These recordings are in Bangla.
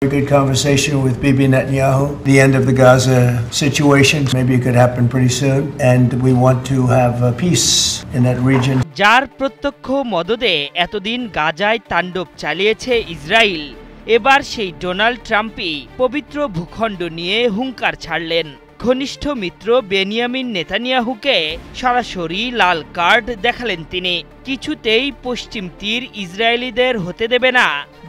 A good conversation with Bibi Netanyahu. The end of the Gaza situation, maybe it could happen pretty soon, and we want to have peace in that region. যার প্রত্যক্ষ মদদে এতদিন গাজায় তাণ্ডব চালিয়েছে ইসরায়েল, এবার সেই ডোনাল্ড ট্রাম্পই পবিত্র ভূখণ্ড নিয়ে হুঙ্কার ছাড়লেন। ঘনিষ্ঠ মিত্র বেনিয়ামিন নেতানিয়াহুকে সরাসরি লাল কার্ড দেখালেন তিনি। কিছুতেই পশ্চিম তীর ইসরায়েলিদের হতে দেবে না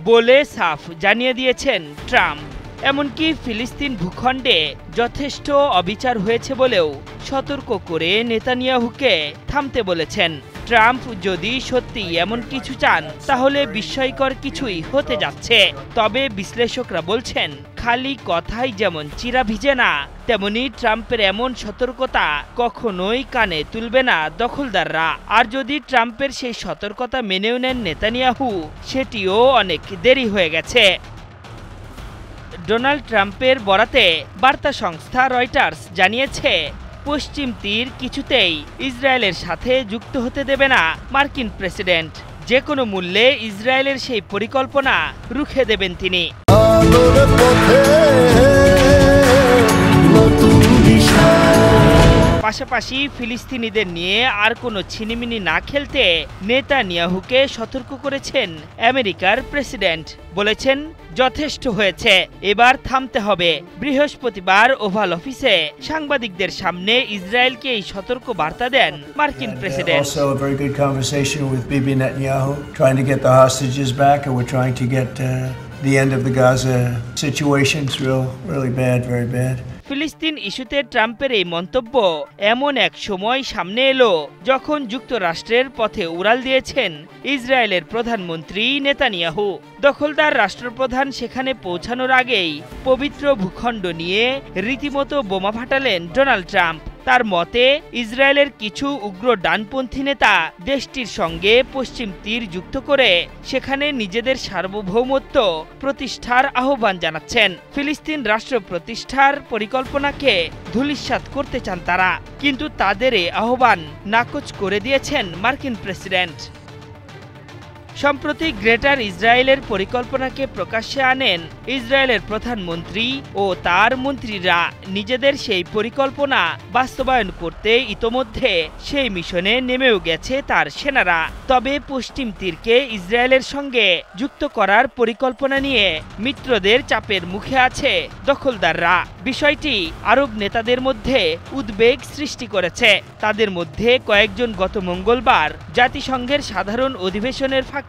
বলে সাফ জানিয়ে দিয়েছেন ট্রাম্প। এমনকি ফিলিস্তিন ভূখণ্ডে যথেষ্ট অবিচার হয়েছে বলেও সতর্ক করে নেতানিয়াহুকে থামতে বলেছেন। ট্রাম্প যদি সত্যি এমন কিছু চান তাহলে বিস্ময়কর কিছুই হতে যাচ্ছে। তবে বিশ্লেষকরা বলছেন, খালি কথাই যেমন চিরা ভিজে না, তেমনি ট্রাম্পের এমন সতর্কতা কখনোই কানে তুলবে না দখলদাররা। আর যদি ট্রাম্পের সেই সতর্কতা মেনেও নেন নেতানিয়াহু, সেটিও অনেক দেরি হয়ে গেছে। ডোনাল্ড ট্রাম্পের বরাতে বার্তা সংস্থা রয়টার্স জানিয়েছে, পশ্চিম তীর কিছুতেই ইসরায়েলের সাথে যুক্ত হতে দেবে না মার্কিন প্রেসিডেন্ট। যে কোনো মূল্যে ইসরায়েলের সেই পরিকল্পনা রুখে দেবেন তিনি। পাশাপাশি ফিলিস্তিনিদের নিয়ে আর কোনো ছিনিমিনি না খেলতে নেতানিয়াহুকে সতর্ক করেছেন আমেরিকার প্রেসিডেন্ট। বলেছেন, যথেষ্ট হয়েছে, এবার থামতে হবে। বৃহস্পতিবার ওভাল অফিসে সাংবাদিকদের সামনে ইসরায়েলকে এই সতর্ক বার্তা দেন মার্কিন president. Also a very good conversation with Bibi Netanyahu, trying to get the hostages back, and we're trying to get the end of the Gaza situation. It's really bad, very bad. ফিলিস্তিন ইস্যুতে ট্রাম্পের এই মন্তব্য এমন এক সময় সামনে এলো যখন যুক্তরাষ্ট্রের পথে উড়াল দিয়েছেন ইসরায়েলের প্রধানমন্ত্রী নেতানিয়াহু। দখলদার রাষ্ট্রপ্রধান সেখানে পৌঁছানোর আগেই পবিত্র ভূখণ্ড নিয়ে রীতিমতো বোমা ফাটালেন ডোনাল্ড ট্রাম্প। তার মতে, ইসরায়েলের কিছু উগ্র ডানপন্থী নেতা দেশটির সঙ্গে পশ্চিম তীর যুক্ত করে সেখানে নিজেদের সার্বভৌমত্ব প্রতিষ্ঠার আহ্বান জানাচ্ছেন। ফিলিস্তিন রাষ্ট্র প্রতিষ্ঠার পরিকল্পনাকে ধূলিসাৎ করতে চান তারা, কিন্তু তাদের এই আহ্বান নাকচ করে দিয়েছেন মার্কিন প্রেসিডেন্ট। সম্প্রতি গ্রেটার ইসরায়েলের পরিকল্পনাকে প্রকাশ্যে আনেন ইসরায়েলের প্রধানমন্ত্রী ও তার মন্ত্রীরা। নিজেদের সেই পরিকল্পনা বাস্তবায়ন করতে ইতোমধ্যে সেই মিশনে নেমেও গেছে তার সেনারা। তবে পশ্চিম তীরকে ইসরায়েলের সঙ্গে যুক্ত করার পরিকল্পনা নিয়ে মিত্রদের চাপের মুখে আছে দখলদাররা। বিষয়টি আরব নেতাদের মধ্যে উদ্বেগ সৃষ্টি করেছে। তাদের মধ্যে কয়েকজন গত মঙ্গলবার জাতিসংঘের সাধারণ অধিবেশনের ফাঁকে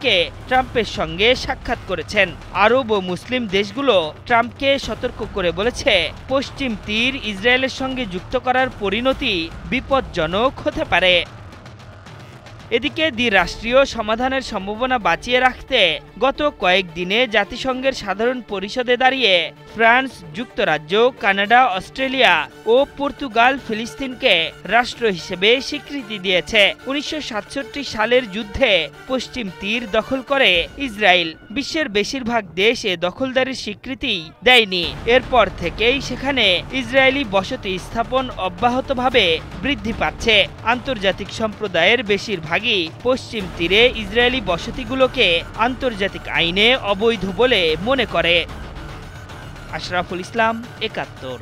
ট্রাম্পের সঙ্গে সাক্ষাৎ করেছেন। আরব ও মুসলিম দেশগুলো ট্রাম্পকে সতর্ক করে বলেছে, পশ্চিম তীর ইসরায়েলের সঙ্গে যুক্ত করার পরিণতি বিপজ্জনক হতে পারে। এদিকে দ্বিরাষ্ট্রীয় সমাধানের সম্ভাবনা বাঁচিয়ে রাখতে গত কয়েকদিনে জাতিসংঘের সাধারণ পরিষদে দাঁড়িয়ে ফ্রান্স, যুক্তরাজ্য, কানাডা, অস্ট্রেলিয়া ও পর্তুগাল ফিলিস্তিনকে রাষ্ট্র হিসেবে স্বীকৃতি দিয়েছে। 1967 সালের যুদ্ধে পশ্চিম তীর দখল করে ইসরায়েল। বিশ্বের বেশিরভাগ দেশ এ দখলদারির স্বীকৃতি দেয়নি। এরপর থেকেই সেখানে ইসরায়েলি বসতি স্থাপন অব্যাহতভাবে বৃদ্ধি পাচ্ছে। আন্তর্জাতিক সম্প্রদায়ের বেশিরভাগই পশ্চিম তীরে ইসরায়েলি বসতিগুলোকে আন্তর্জাতিক আইনে অবৈধ বলে মনে করে। আশরাফুল ইসলাম, ৭১।